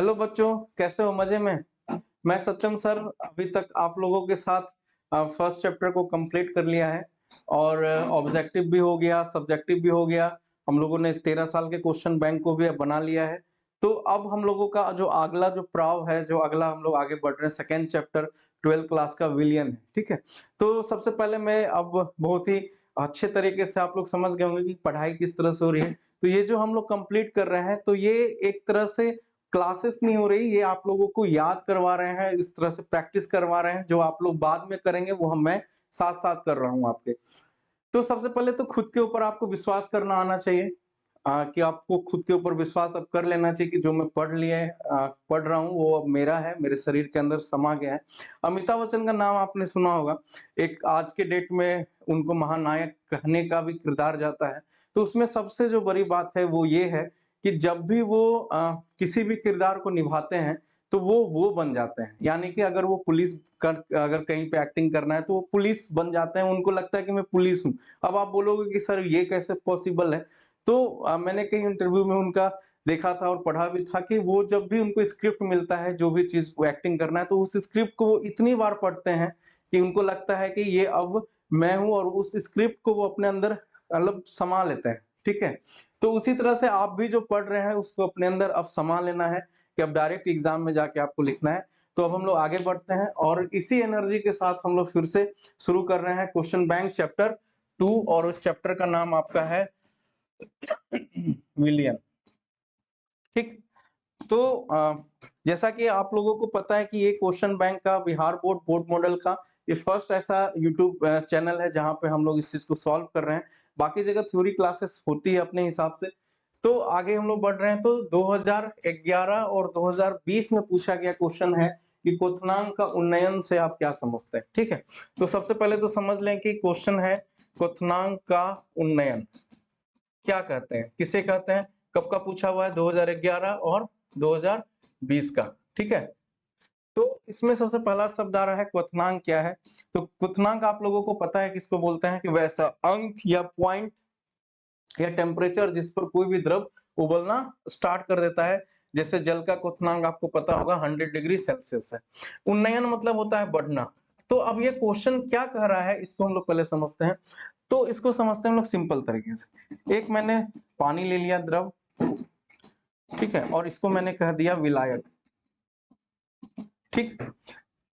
Hello बच्चों, कैसे हो? मजे में? मैं सत्यम सर। अभी तक आप लोगों के साथ फर्स्ट चैप्टर को कंप्लीट कर लिया है और ऑब्जेक्टिव भी हो गया, सब्जेक्टिव भी हो गया। हम लोगों ने 13 साल के क्वेश्चन बैंक को भी अब बना लिया है। तो अब हम लोगों का जो अगला जो प्राव है, जो अगला हम लोग आगे बढ़ रहे हैं, सेकेंड चैप्टर 12th क्लास का विलियन है। ठीक है, तो सबसे पहले मैं अब बहुत ही अच्छे तरीके से आप लोग समझ गए होंगे कि पढ़ाई किस तरह से हो रही है। तो ये जो हम लोग कंप्लीट कर रहे हैं, तो ये एक तरह से क्लासेस नहीं हो रही, ये आप लोगों को याद करवा रहे हैं, इस तरह से प्रैक्टिस करवा रहे हैं। जो आप लोग बाद में करेंगे वो हम मैं साथ साथ कर रहा हूँ आपके। तो सबसे पहले तो खुद के ऊपर आपको विश्वास करना आना चाहिए, कि आपको खुद के ऊपर विश्वास अब कर लेना चाहिए कि जो मैं पढ़ रहा हूँ वो अब मेरा है, मेरे शरीर के अंदर समा गया है। अमिताभ बच्चन का नाम आपने सुना होगा। एक आज के डेट में उनको महानायक कहने का भी किरदार जाता है। तो उसमें सबसे जो बड़ी बात है वो ये है कि जब भी वो किसी भी किरदार को निभाते हैं तो वो बन जाते हैं। यानी कि अगर वो अगर कहीं पे एक्टिंग करना है तो वो पुलिस बन जाते हैं, उनको लगता है कि मैं पुलिस हूँ। अब आप बोलोगे कि सर ये कैसे पॉसिबल है? तो मैंने कई इंटरव्यू में उनका देखा था और पढ़ा भी था कि वो जब भी उनको स्क्रिप्ट मिलता है, जो भी चीज वो एक्टिंग करना है, तो उस स्क्रिप्ट को वो इतनी बार पढ़ते हैं कि उनको लगता है कि ये अब मैं हूं, और उस स्क्रिप्ट को वो अपने अंदर मतलब समा लेते हैं। ठीक है, तो उसी तरह से आप भी जो पढ़ रहे हैं उसको अपने अंदर अब समा लेना है कि अब डायरेक्ट एग्जाम में जाके आपको लिखना है। तो अब हम लोग आगे बढ़ते हैं और इसी एनर्जी के साथ हम लोग फिर से शुरू कर रहे हैं क्वेश्चन बैंक चैप्टर 2, और उस चैप्टर का नाम आपका है विलियन। ठीक, तो जैसा कि आप लोगों को पता है कि ये क्वेश्चन बैंक का बिहार बोर्ड बोर्ड मॉडल का ये फर्स्ट ऐसा यूट्यूब चैनल है जहां पे हम लोग इस चीज को सॉल्व कर रहे हैं। बाकी जगह थ्योरी क्लासेस होती है अपने हिसाब से। तो आगे हम लोग बढ़ रहे हैं। तो 2011 और 2020 में पूछा गया क्वेश्चन है कि क्वथनांक का उन्नयन से आप क्या समझते हैं। ठीक है, तो सबसे पहले तो समझ लें कि क्वेश्चन है क्वथनांक का उन्नयन क्या कहते हैं, किसे कहते हैं, कब का पूछा हुआ है? 2011 और 2020 का। ठीक है, तो इसमें सबसे पहला शब्द आ रहा है क्वथनांक क्या है। तो क्वथनांक आप लोगों को पता है किसको बोलते हैं, कि वैसा अंक या पॉइंट या टेम्परेचर जिस पर कोई भी द्रव उबलना स्टार्ट कर देता है। जैसे जल का क्वथनांक आपको पता होगा 100 डिग्री सेल्सियस है। उन्नयन मतलब होता है बढ़ना। तो अब ये क्वेश्चन क्या कह रहा है इसको हम लोग पहले समझते हैं। तो इसको समझते हैं हम लोग सिंपल तरीके से। एक मैंने पानी ले लिया द्रव, ठीक है, और इसको मैंने कह दिया विलायक। ठीक,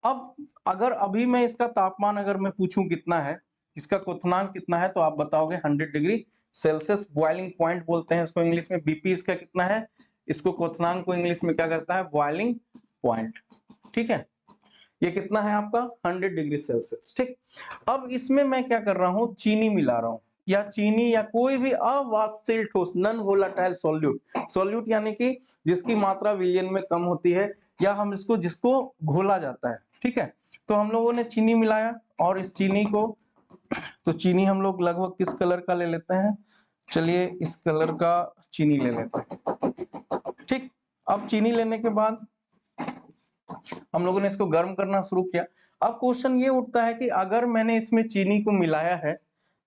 अब अगर अभी मैं इसका तापमान अगर मैं पूछूं कितना है, इसका क्वथनांक कितना है, तो आप बताओगे 100 डिग्री सेल्सियस। बॉइलिंग पॉइंट बोलते हैं इसको इंग्लिश में। बीपी इसका कितना है, इसको क्वथनांक को इंग्लिश में क्या कहता है? Boiling point. ठीक है, ये कितना है आपका? 100 डिग्री सेल्सियस। ठीक, अब इसमें मैं क्या कर रहा हूं? चीनी मिला रहा हूं, या चीनी या कोई भी अवाष्पशील ठोस, नॉन वोलेटाइल सॉल्यूट। सॉल्यूट यानी कि जिसकी मात्रा विलियन में कम होती है, या हम जिसको घोला जाता है। ठीक है, तो हम लोगों ने चीनी मिलाया, और इस चीनी को, तो चीनी हम लोग लगभग किस कलर का ले लेते हैं? चलिए इस कलर का चीनी ले लेते हैं। ठीक, अब चीनी लेने के बाद हम लोगों ने इसको गर्म करना शुरू किया। अब क्वेश्चन ये उठता है कि अगर मैंने इसमें चीनी को मिलाया है,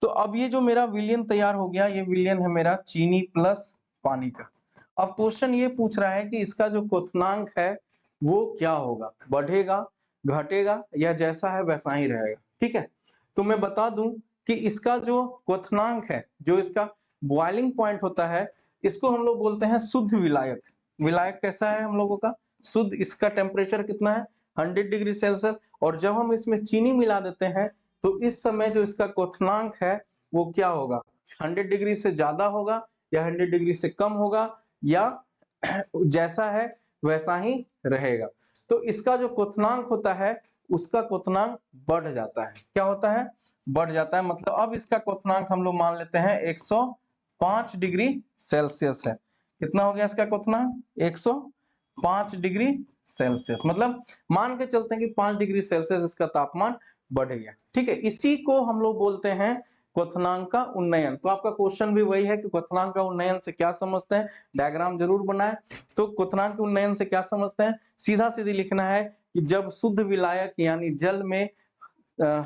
तो अब ये जो मेरा विलियन तैयार हो गया, ये विलियन है मेरा चीनी प्लस पानी का। अब क्वेश्चन ये पूछ रहा है कि इसका जो क्वथनांक है वो क्या होगा? बढ़ेगा, घटेगा, या जैसा है वैसा ही रहेगा? ठीक है, तो मैं बता दूं कि इसका जो क्वथनांक है, जो इसका बॉइलिंग पॉइंट होता है, इसको हम लोग बोलते हैं शुद्ध विलायक। विलायक कैसा है हम लोगों का? शुद्ध। इसका टेम्परेचर कितना है? 100 डिग्री सेल्सियस। और जब हम इसमें चीनी मिला देते हैं, तो इस समय जो इसका क्वथनांक है वो क्या होगा? 100 डिग्री से ज्यादा होगा, या 100 डिग्री से कम होगा, या जैसा है वैसा ही रहेगा? तो इसका जो क्वथनांक होता है, उसका क्वथनांक बढ़ जाता है। क्या होता है? बढ़ जाता है। मतलब अब इसका क्वथनांक हम लोग मान लेते हैं 105 डिग्री सेल्सियस है। कितना हो गया इसका क्वथनांक? 105 डिग्री सेल्सियस। मतलब मान के चलते हैं कि 5 डिग्री सेल्सियस इसका तापमान बढ़ गया। ठीक है, इसी को हम लोग बोलते हैं क्वथनांक का उन्नयन। तो आपका क्वेश्चन भी वही है कि क्वथनांक का उन्नयन से क्या समझते हैं, डायग्राम जरूर बनाएं। तो क्वथनांक के उन्नयन से क्या समझते हैं? सीधा सीधी लिखना है कि जब शुद्ध विलायक यानी जल में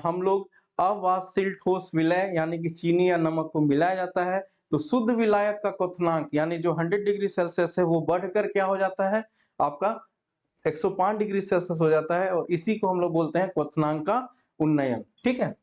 हम लोग अवाष्पशील ठोस विलय यानी कि चीनी या नमक को मिलाया जाता है तो शुद्ध विलायक का क्वथनांक यानी जो 100 डिग्री सेल्सियस है वो बढ़कर क्या हो जाता है आपका 105 डिग्री सेल्सियस हो जाता है और इसी को हम लोग बोलते हैं क्वथनांक का उन्नयन। ठीक है,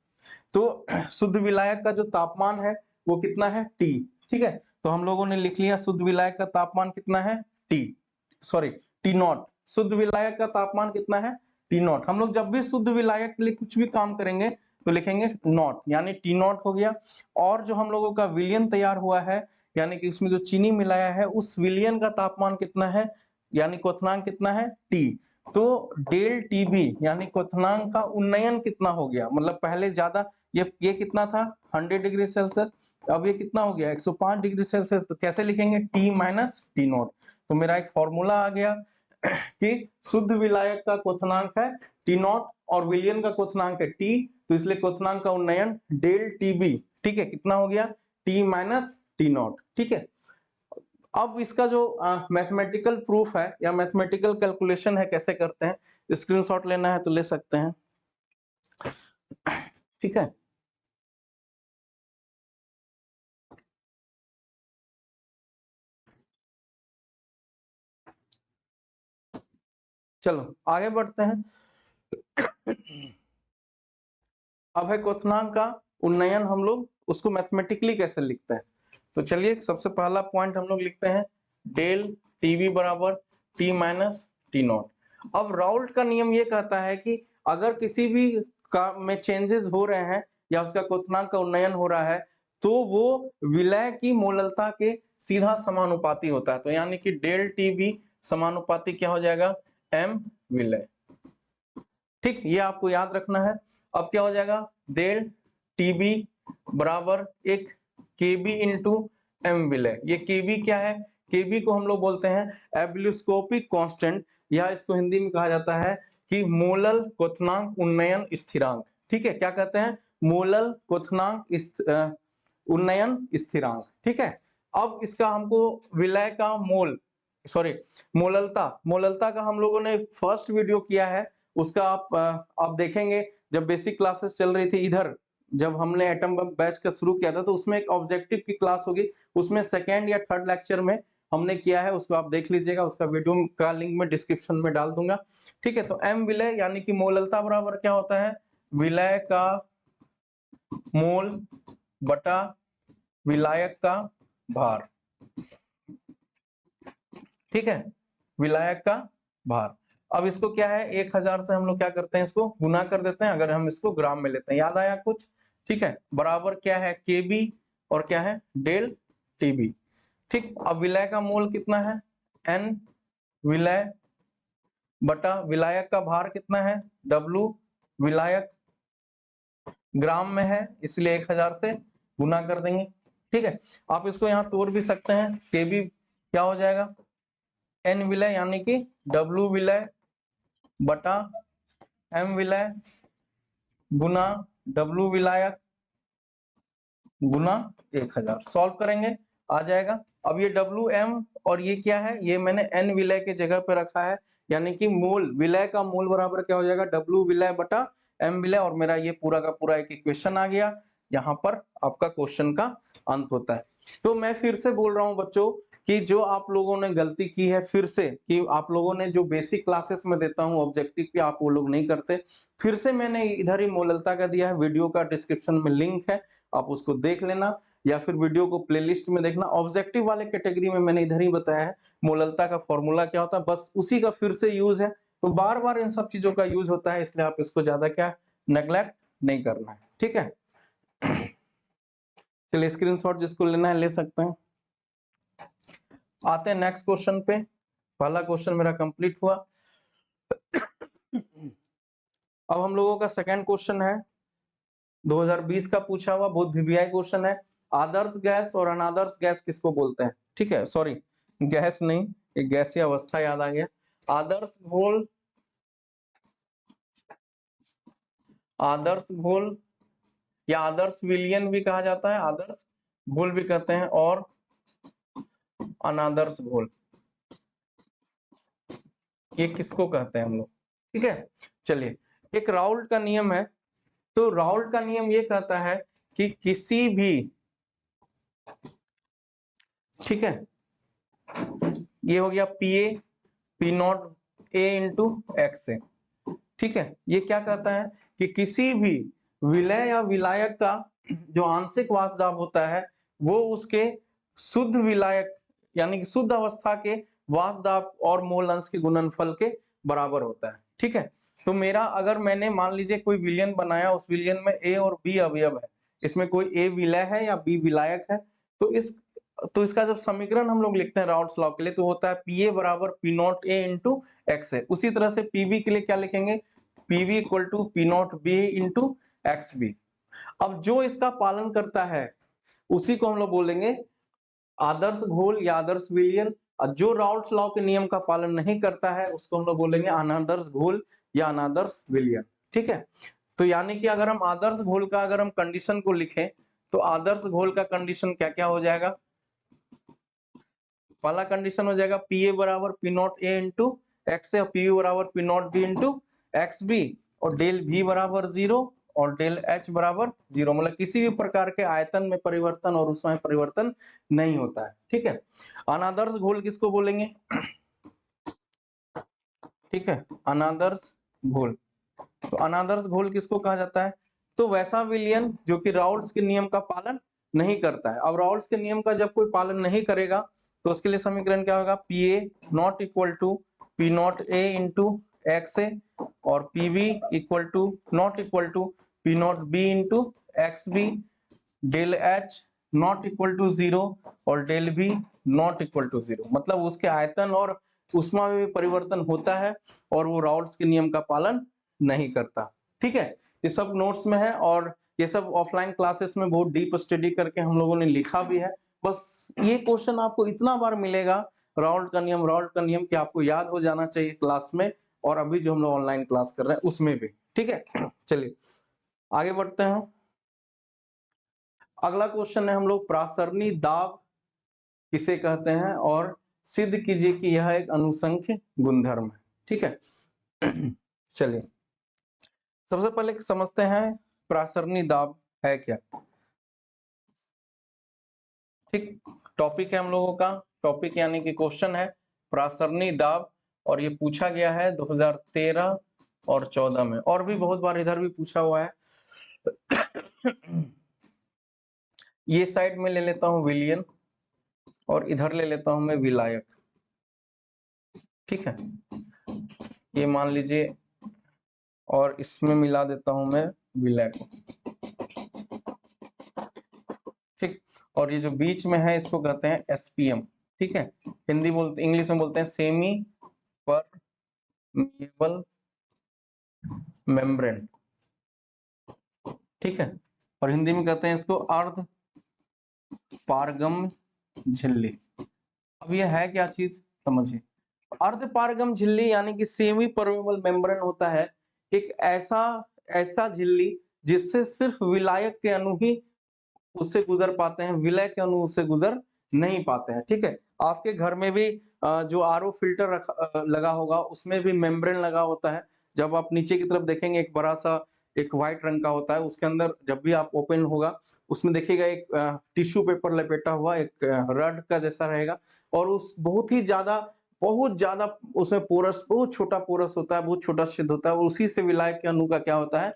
तो शुद्ध विलायक का जो तापमान है वो कितना है T। ठीक है, तो हम लोगों ने लिख लिया शुद्ध विलायक का तापमान कितना है T नॉट। शुद्ध विलायक का तापमान कितना है T नॉट। हम लोग जब भी शुद्ध विलायक के लिए कुछ भी काम करेंगे तो लिखेंगे नॉट यानी T नॉट हो गया। और जो हम लोगों का विलयन तैयार हुआ है यानी कि उसमें जो चीनी मिलाया है उस विलयन का तापमान कितना है यानी क्वथनांक कितना है T। तो डेल टीबी यानी क्वथनांक का उन्नयन कितना हो गया, मतलब पहले ज्यादा ये कितना था 100 डिग्री सेल्सियस, अब ये कितना हो गया 105 डिग्री सेल्सियस। तो कैसे लिखेंगे T माइनस टी नॉट। तो मेरा एक फॉर्मूला आ गया कि शुद्ध विलायक का क्वथनांक है T नॉट और विलयन का क्वथनांक है T, तो इसलिए क्वथनांक का उन्नयन डेल टीबी। ठीक है, कितना हो गया T माइनस टी नॉट। ठीक है, अब इसका जो मैथमेटिकल प्रूफ है या मैथमेटिकल कैलकुलेशन है कैसे करते हैं, स्क्रीनशॉट लेना है तो ले सकते हैं। ठीक है, चलो आगे बढ़ते हैं। अब है क्वथनांक का उन्नयन, हम लोग उसको मैथमेटिकली कैसे लिखते हैं। तो चलिए सबसे पहला पॉइंट हम लोग लिखते हैं डेल टीवी बराबर टी माइनस टी नॉट। अब राउल्ट का नियम ये कहता है कि अगर किसी भी का में चेंजेस हो रहे हैं या उसका क्वथनांक का उन्नयन हो रहा है तो वो विलय की मोललता के सीधा समानुपाती होता है। तो यानी कि डेल टीवी समानुपाती क्या हो जाएगा एम विलय। ठीक, ये आपको याद रखना है। अब क्या हो जाएगा डेल टीबी बराबर एक केबी इंटू एम विलय। ये केबी क्या है, केबी को हम लोग बोलते हैं एब्ल्यूस्कोपिक कांस्टेंट या इसको हिंदी में कहा जाता है कि मोलल क्वथनांक उन्नयन स्थिरांक। ठीक है, क्या कहते हैं मोलल क्वथनांक उन्नयन स्थिरांक। ठीक है, अब इसका हमको विलय का मोललता का हम लोगों ने फर्स्ट वीडियो किया है, उसका आप देखेंगे जब बेसिक क्लासेस चल रही थी इधर, जब हमने एटम बम बैच का शुरू किया था तो उसमें एक ऑब्जेक्टिव की क्लास होगी, उसमें सेकेंड या थर्ड लेक्चर में हमने किया है, उसको आप देख लीजिएगा, उसका वीडियो का लिंक मैं डिस्क्रिप्शन में डाल दूंगा। ठीक है, तो एम विलय यानी कि मोललता बराबर क्या होता है विलय का मोल बटा विलायक का भार। ठीक है, विलायक का भार। अब इसको क्या है 1000 से हम लोग क्या करते हैं इसको गुना कर देते हैं, अगर हम इसको ग्राम में लेते हैं, याद आया कुछ। ठीक है, बराबर क्या है केबी और क्या है डेल टीबी। ठीक, अब विलय का मोल कितना है एन विलय बटा विलायक का भार कितना है W विलायक, ग्राम में है इसलिए 1000 से गुना कर देंगे। ठीक है, आप इसको यहाँ तोड़ भी सकते हैं, केबी क्या हो जाएगा एन विलय यानी कि W विलय बटा एम विलय गुना W विलायक गुना 1000। सॉल्व करेंगे आ जाएगा। अब ये WM और ये क्या है, ये मैंने N विलय के जगह पे रखा है, यानी कि मोल विलय का मोल बराबर क्या हो जाएगा W विलय बटा M विलय, और मेरा ये पूरा का पूरा एक इक्वेशन आ गया। यहाँ पर आपका क्वेश्चन का अंत होता है। तो मैं फिर से बोल रहा हूँ बच्चों कि जो आप लोगों ने गलती की है फिर से, कि आप लोगों ने जो बेसिक क्लासेस में देता हूँ ऑब्जेक्टिव पे आप वो लोग नहीं करते, फिर से मैंने इधर ही मोललता का दिया है, वीडियो का डिस्क्रिप्शन में लिंक है, आप उसको देख लेना या फिर वीडियो को प्लेलिस्ट में देखना। ऑब्जेक्टिव वाले कैटेगरी में मैंने इधर ही बताया है मोललता का फॉर्मूला क्या होता है, बस उसी का फिर से यूज है। तो बार बार इन सब चीजों का यूज होता है, इसलिए आप इसको ज्यादा क्या नेग्लेक्ट नहीं करना है। ठीक है, चलिए स्क्रीनशॉट जिसको लेना है ले सकते हैं। आते हैं नेक्स्ट क्वेश्चन पे। पहला क्वेश्चन मेरा कंप्लीट हुआ। अब हम लोगों का सेकंड क्वेश्चन है 2020 का पूछा हुआ, बहुत वीवीआई क्वेश्चन है। आदर्श गैस और अनादर्श गैस किसको बोलते हैं। ठीक है, सॉरी गैस नहीं, एक गैसीय अवस्था याद आ गया। आदर्श घोल, आदर्श घोल या आदर्श विलयन भी कहा जाता है, आदर्श घोल भी कहते हैं, और अनादर्श घोल ये किसको कहते हैं हम लोग। ठीक है, चलिए एक राउल्ट का नियम है तो राउल्ट का नियम ये कहता है कि किसी भी, ठीक है, ये हो गया P A P not A into X A, ठीक है। ये क्या कहता है कि किसी भी विलय या विलायक का जो आंशिक वाष्प दाब होता है वो उसके शुद्ध विलायक यानी कि शुद्ध अवस्था के वाष्प दाब और मोल अंश के गुणनफल के बराबर होता है, ठीक है। तो मेरा अगर मैंने मान लीजिए कोई विलयन बनाया, उस विलयन में ए और बी अवयव है, इसमें कोई ए विलय है या बी विलायक है, तो इसका जब समीकरण हम लोग लिखते हैं राउल्ट्स लॉ के लिए तो होता है पी ए बराबर P not A into X है। उसी तरह से पीवी के लिए क्या लिखेंगे, PV equal to P not B into X B. अब जो इसका पालन करता है उसी को हम लोग बोलेंगे आदर्श घोल या आदर्श विलयन, और जो राउल्ट्स लॉ के नियम का पालन नहीं करता है उसको हम लोग बोलेंगे अनादर्श घोल या अनादर्श विलयन, ठीक है। तो यानी कि अगर हम आदर्श घोल का अगर हम कंडीशन को लिखें तो आदर्श घोल का कंडीशन क्या क्या हो जाएगा। पहला कंडीशन हो जाएगा पी ए बराबर P not A into X है, पी बराबर P not B into X B, और डेल वी बराबर 0 और डेल एच बराबर 0, मतलब किसी भी प्रकार के आयतन में परिवर्तन और ऊष्मा में परिवर्तन नहीं होता है, ठीक है। अनादर्श घोल किसको बोलेंगे, ठीक है, अनादर्श घोल। तो अनादर्श घोल किसको कहा जाता है, तो वैसा विलयन जो कि राउल्ट्स के नियम का पालन नहीं करता है। अब राउल्ट्स के नियम का जब कोई पालन नहीं करेगा तो उसके लिए समीकरण क्या होगा, P A not equal to P not A into X A, और P B equal to not equal to P not B into X B, del H not equal to 0 और del B not equal to 0, मतलब उसके आयतन और ऊष्मा में भी परिवर्तन होता है और वो राउल्ट्स के नियम का पालन नहीं करता, ठीक है। ये सब नोट्स में है और ये सब ऑफलाइन क्लासेस में बहुत डीप स्टडी करके हम लोगों ने लिखा भी है। बस ये क्वेश्चन आपको इतना बार मिलेगा राउल्ट का नियम कि आपको याद हो जाना चाहिए क्लास में, और अभी जो हम लोग ऑनलाइन क्लास कर रहे हैं उसमें भी, ठीक है। चलिए आगे बढ़ते हैं। अगला क्वेश्चन है हम लोग प्रासरणी दाब किसे कहते हैं और सिद्ध कीजिए कि यह एक अनुसंख्य गुणधर्म है, ठीक है। चलिए सबसे पहले समझते हैं प्रासरणी दाब है क्या, ठीक। टॉपिक है हम लोगों का, टॉपिक यानी कि क्वेश्चन है प्रासरणी दाब, और ये पूछा गया है 2013 और 14 में, और भी बहुत बार इधर भी पूछा हुआ है। ये साइड में ले लेता हूं विलियन और इधर ले लेता हूं मैं विलायक, ठीक है। ये मान लीजिए और इसमें मिला देता हूं मैं विलायक, ठीक। और ये जो बीच में है इसको कहते हैं एसपीएम, ठीक है। इंग्लिश में बोलते हैं सेमी परमिएबल मेम्ब्रेन, ठीक है। और हिंदी में कहते हैं इसको अर्ध पारगम्य झिल्ली। अब ये है क्या चीज समझिए, अर्ध पारगम झिल्ली यानी कि सेमी परमेबल मेम्ब्रेन होता है एक ऐसा झिल्ली जिससे सिर्फ विलायक के अणु ही उससे गुजर पाते हैं, विलय के अणु उससे गुजर नहीं पाते हैं, ठीक है। आपके घर में भी जो आरओ फिल्टर लगा होगा उसमें भी मेम्ब्रेन लगा होता है। जब आप नीचे की तरफ देखेंगे एक बड़ा सा एक व्हाइट रंग का होता है, उसके अंदर जब भी आप ओपन होगा उसमें देखिएगा एक टिश्यू पेपर लपेटा हुआ एक रड का जैसा रहेगा, और उस बहुत ज्यादा उसमें पोरस, बहुत छोटा पोरस होता है, बहुत छोटा छेद होता है, उसी से विलायक के अणु का क्या होता है,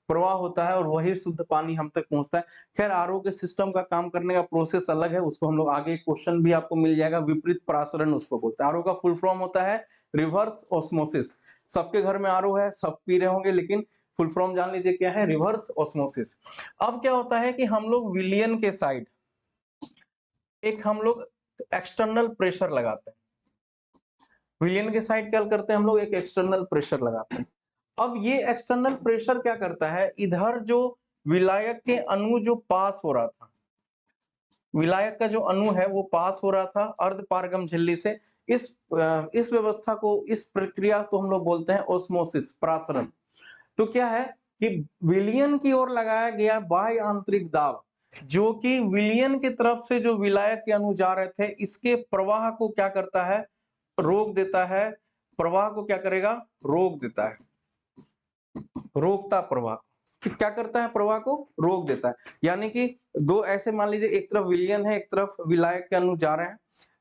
प्रवाह होता है, और वही शुद्ध पानी हम तक पहुंचता है। खैर आरओ के सिस्टम का काम करने का प्रोसेस अलग है, उसको हम लोग आगे क्वेश्चन भी आपको मिल जाएगा, विपरीत प्रासरण उसको बोलते हैं। आरओ का फुल फॉर्म होता है रिवर्स ऑस्मोसिस। सबके घर में आरओ है, सब पी रहे होंगे, लेकिन फुल फॉर्म जान लीजिए क्या है, रिवर्स ऑस्मोसिस। अब क्या होता है कि हम लोग विलियन के साइड एक हम लोग एक्सटर्नल प्रेशर लगाते हैं, विलियन के साइड क्या करते हैं हम लोग, एक एक्सटर्नल प्रेशर लगाते हैं। अब ये एक्सटर्नल प्रेशर क्या करता है, इधर जो विलायक के अणु जो पास हो रहा था, विलायक का जो अणु है वो पास हो रहा था अर्ध पारगम झिल्ली से, इस व्यवस्था को, इस प्रक्रिया को हम लोग बोलते हैं ओस्मोसिस, प्रासरण। तो क्या है कि विलियन की ओर लगाया गया बाह्य आंतरिक दाब जो कि विलियन की तरफ से जो विलायक के अणु जा रहे थे इसके प्रवाह को क्या करता है, रोक देता है। प्रवाह को क्या करेगा, रोक देता है, रोकता प्रवाह। क्या करता है, प्रवाह को रोक देता है। यानी कि दो ऐसे मान लीजिए एक तरफ विलयन है, एक तरफ विलायक के अणु जा रहे हैं।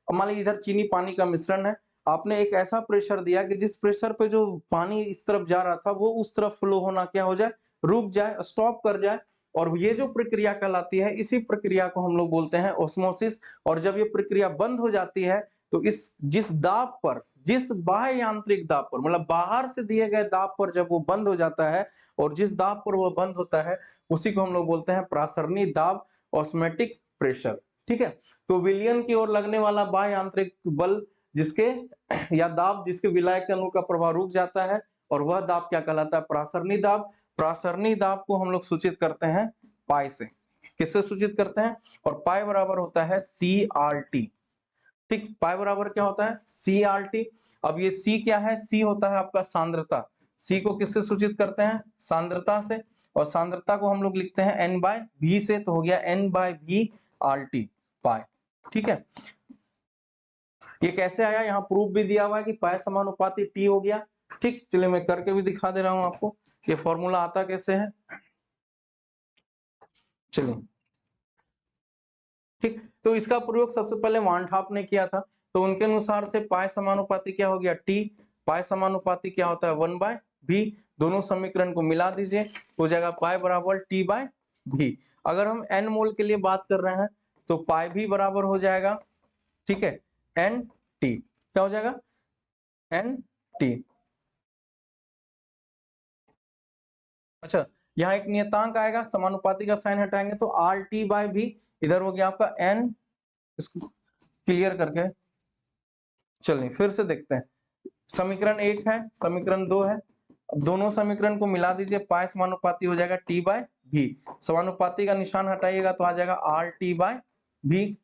अब मान लीजिए इधर चीनी पानी का मिश्रण है, आपने एक ऐसा प्रेशर दिया कि जिस प्रेशर पे जो पानी इस तरफ जा रहा था वो उस तरफ फ्लो होना क्या हो जाए, रुक जाए, स्टॉप कर जाए। और ये जो प्रक्रिया कहलाती है, इसी प्रक्रिया को हम लोग बोलते हैं ऑस्मोसिस। और जब ये प्रक्रिया बंद हो जाती है तो इस जिस दाब पर, जिस बाह्य यांत्रिक दाब पर, मतलब बाहर से दिए गए दाब पर जब वो बंद हो जाता है और जिस दाब पर वो बंद होता है उसी को हम लोग बोलते हैं प्रासरणी दाब, ऑस्मेटिक प्रेशर। ठीक है, तो विलयन की ओर लगने वाला बाह्य यांत्रिक बल जिसके या दाब जिसके विलायक अणु का प्रवाह रुक जाता है, और वह दाब क्या कहलाता है, प्रासरणी दाब। प्रासरणी दाब को हम लोग सूचित करते हैं पाई से। किससे सूचित करते हैं, और पाई बराबर होता है CRT। ठीक, पाई बराबर क्या होता है, CRT। अब ये C क्या है, C होता है आपका सांद्रता। C को किससे सूचित करते हैं, सांद्रता से। और सांद्रता को हम लोग लिखते हैं N/V से, तो हो गया N/V RT पाई। ठीक है, ये कैसे आया, यहाँ प्रूफ भी दिया हुआ है कि पाई समानुपाती T हो गया। ठीक, चलिए मैं करके भी दिखा दे रहा हूं आपको ये फॉर्मूला आता कैसे है। चलिए, ठीक, तो इसका प्रयोग सबसे पहले वान ठाप ने किया था। तो उनके अनुसार से पाई समानुपाती क्या हो गया, T। पाई समानुपाती क्या होता है, 1/V। दोनों समीकरण को मिला दीजिए, हो जाएगा पाई बराबर T/V। अगर हम N मोल के लिए बात कर रहे हैं तो पाई भी बराबर हो जाएगा, ठीक है, NT। क्या हो जाएगा, NT। अच्छा, यहाँ एक नियतांक आएगा, समानुपाती का साइन हटाएंगे तो RT/V, इधर हो गया आपका N। इसको क्लियर करके चलिए फिर से देखते हैं। समीकरण 1 है, समीकरण 2 है। अब दोनों समीकरण को मिला दीजिए, पाई समानुपाती हो जाएगा T/V। समानुपाती का निशान हटाइएगा तो आ जाएगा RT/V।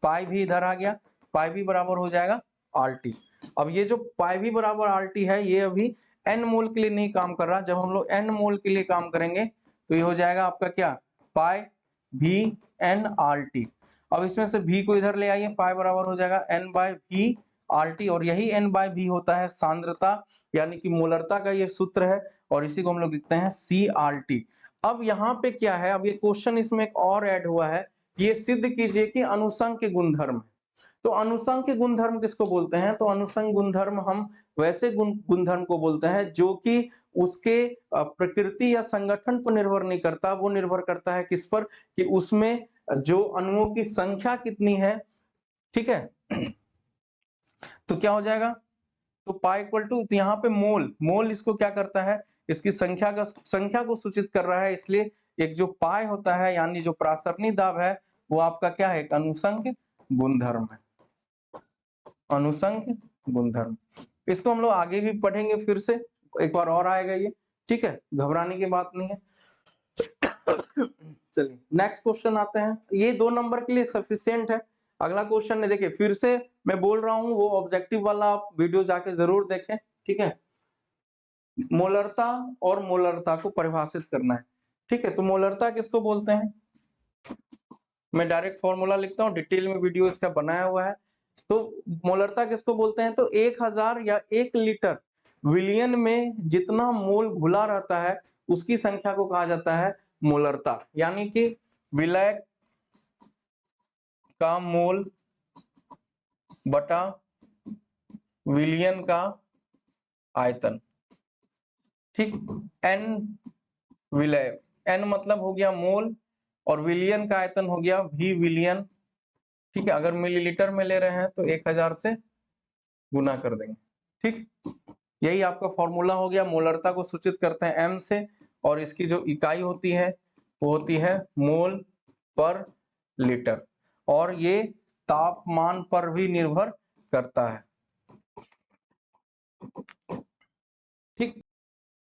पाई भी इधर आ गया, पाई भी बराबर हो जाएगा RT। अब ये जो पाई भी बराबर RT है, ये अभी N मोल के लिए नहीं काम कर रहा। जब हम लोग N मोल के लिए काम करेंगे तो ये हो जाएगा आपका क्या, पाई VNRT। अब इसमें से V को इधर ले आइए, पाई बराबर हो जाएगा N/V RT। और यही N/V होता है सांद्रता, यानी कि मोलरता का ये सूत्र है, और इसी को हम लोग लिखते हैं CRT। अब यहाँ पे क्या है, अब ये क्वेश्चन इसमें एक और ऐड हुआ है, ये सिद्ध कीजिए कि अनुसंग के गुणधर्म है। तो अनुसंग के गुणधर्म किसको बोलते हैं, तो अनुसंग गुणधर्म हम वैसे गुणधर्म को बोलते हैं जो कि उसके प्रकृति या संगठन पर निर्भर नहीं करता। वो निर्भर करता है किस पर, कि उसमें जो अणुओं की संख्या कितनी है। ठीक है, तो क्या हो जाएगा, तो पाई इक्वल टू, तो यहाँ पे मोल, मोल इसको क्या करता है, इसकी संख्या को सूचित कर रहा है। इसलिए एक जो पाई होता है, यानी जो प्रासरणी दाब है, वो आपका क्या है, एक अनुसंग गुणधर्म है, अनुसंग गुणधर्म। इसको हम लोग आगे भी पढ़ेंगे, फिर से एक बार और आएगा ये। ठीक है, घबराने की बात नहीं है। चलिए नेक्स्ट क्वेश्चन आते हैं, ये 2 नंबर के लिए सफिशिएंट है। अगला क्वेश्चन है, देखिए फिर से मैं बोल रहा हूं, वो ऑब्जेक्टिव वाला आप वीडियो जाके जरूर देखें। ठीक है, मोलरता और मोलरता को परिभाषित करना है। ठीक है, तो मोलरता किसको बोलते हैं, मैं डायरेक्ट फॉर्मूला लिखता हूँ, डिटेल में वीडियो इसका बनाया हुआ है। तो मोलरता किसको बोलते हैं, तो 1000 या 1 लीटर विलियन में जितना मोल घुला रहता है उसकी संख्या को कहा जाता है मोलरता। यानी कि विलायक का मोल बटा विलियन का आयतन। ठीक, N विलय, N मतलब हो गया मोल, और विलियन का आयतन हो गया V विलियन। ठीक है, अगर मिलीलीटर में ले रहे हैं तो 1000 से गुना कर देंगे। ठीक, यही आपका फॉर्मूला हो गया। मोलरता को सूचित करते हैं M से, और इसकी जो इकाई होती है वो होती है मोल पर लीटर, और ये तापमान पर भी निर्भर करता है। ठीक,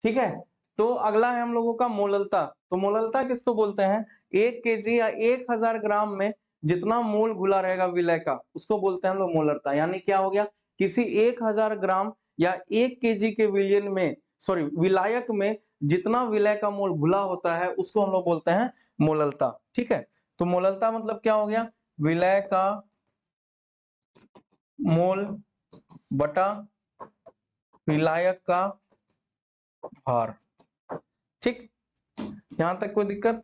ठीक है, तो अगला है हम लोगों का मोललता। तो मोललता किसको बोलते हैं, 1 केजी या 1000 ग्राम में जितना मोल घुला रहेगा विलय का, उसको बोलते हैं हम लोग मोलरता। यानी क्या हो गया, किसी 1000 ग्राम या 1 केजी के विलयन में, सॉरी विलायक में जितना विलय का मोल घुला होता है उसको हम लोग बोलते हैं मोललता। ठीक है, तो मोललता मतलब क्या हो गया, विलय का मोल बटा विलायक का भार। ठीक, यहां तक कोई दिक्कत?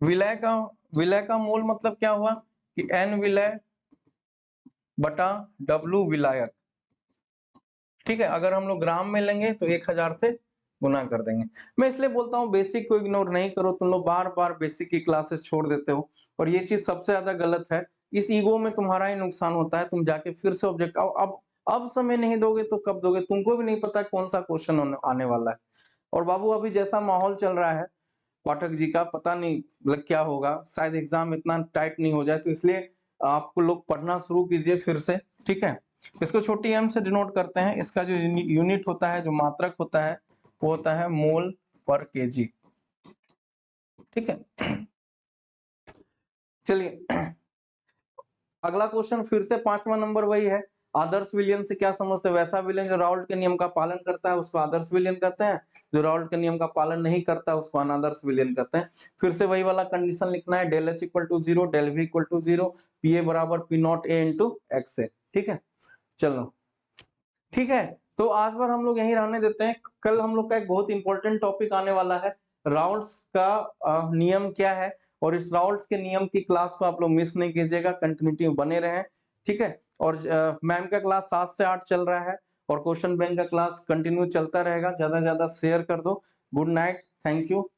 विलय का मोल मतलब क्या हुआ कि एन विलय बटा डब्लू विलायक। ठीक है, अगर हम लोग ग्राम में लेंगे तो 1000 से गुना कर देंगे। मैं इसलिए बोलता हूँ बेसिक को इग्नोर नहीं करो, तुम लोग बार बार बेसिक की क्लासेस छोड़ देते हो और ये चीज सबसे ज्यादा गलत है। इस ईगो में तुम्हारा ही नुकसान होता है, तुम जाके फिर से ऑब्जेक्ट अब समय नहीं दोगे तो कब दोगे? तुमको भी नहीं पता कौन सा क्वेश्चन आने वाला है। और बाबू अभी जैसा माहौल चल रहा है पाठक जी का, पता नहीं लग क्या होगा, शायद एग्जाम इतना टाइट नहीं हो जाए, तो इसलिए आपको लोग पढ़ना शुरू कीजिए फिर से। ठीक है, इसको छोटी एम से डिनोट करते हैं। इसका जो यूनिट होता है, जो मात्रक होता है, वो होता है मोल पर केजी। ठीक है, चलिए अगला क्वेश्चन फिर से 5वां नंबर वही है। आदर्श विलयन से क्या समझते हैं? वैसा विलयन जो राउल्ट के नियम का पालन करता है उसको आदर्श विलयन कहते हैं, जो राउल्ट के नियम का पालन नहीं करता है उसको अनादर्श विलयन कहते हैं। फिर से वही वाला कंडीशन लिखना है, del H equal to 0, del V equal to 0, P A बराबर P not A into X A. ठीक है, चलो ठीक है, तो आज बार हम लोग यहीं रहने देते हैं। कल हम लोग का एक बहुत इंपॉर्टेंट टॉपिक आने वाला है, राउल्ट्स का नियम क्या है, और इस राउल्ट्स के नियम की क्लास को आप लोग मिस नहीं कीजिएगा, कंटिन्यूटी बने रहें। ठीक है, और मैम का क्लास 7 से 8 चल रहा है और क्वेश्चन बैंक का क्लास कंटिन्यू चलता रहेगा। ज्यादा से ज्यादा शेयर कर दो। Good night, thank you.